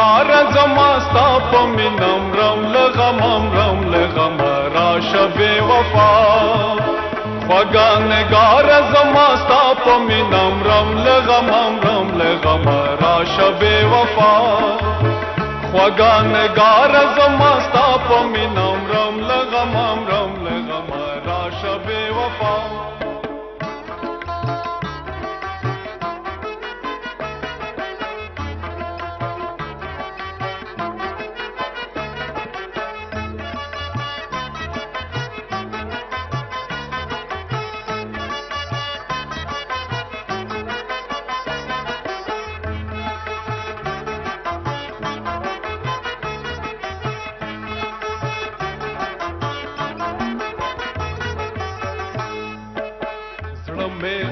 نگار زماستا پمینم رم لغمم رم لغم راشه بی وفا خواگا نگار زماستا پمینم رم لغمم رم لغم راشه بی وفا خواگا نگار زماستا پمینم رم لغمم رم لغم راشه بی وفا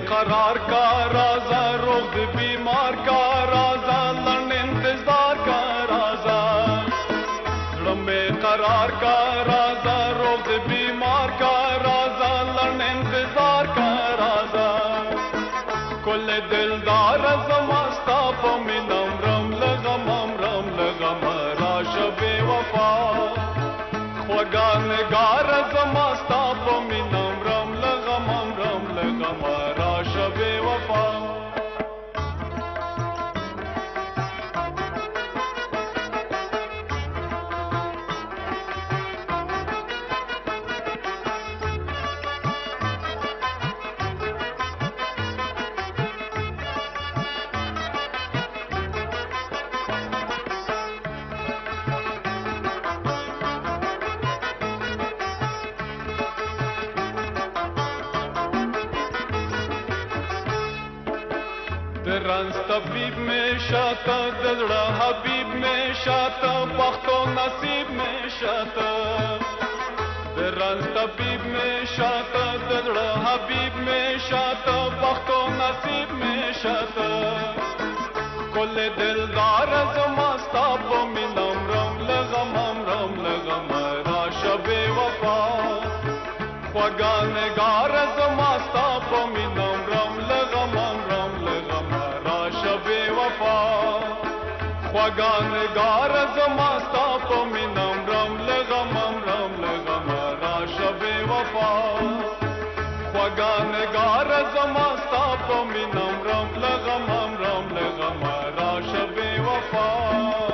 قرار کا رازا روغ بیمار کا رازا لن انتظار کا رازا میں قرار کا رازا روغ بیمار کا رازا لن انتظار کا رازا کل دلدار زماستا پمینم رم لغمم رم لغم راش بے وفا خواگا نگار زماستا پمینم رم لغمم رم لغم بے وفا رنز طبیب میں شاتا دزڑا حبیب میں شاتا بخت و نصیب میں شاتا رنز طبیب میں شاتا دزڑا حبیب میں شاتا بخت و نصیب میں شاتا کل دلدار زماستا پمینم رم لغمم رم لغم راش بے وفا خواگا نگار زماستا پمینم رم لغمم رم لغم بے وفا خواگا نگار زماستا پمینم رم لغمم رم لغم راش بے وفا خواگا نگار زماستا پمینم رم لغمم رم لغم راش بے وفا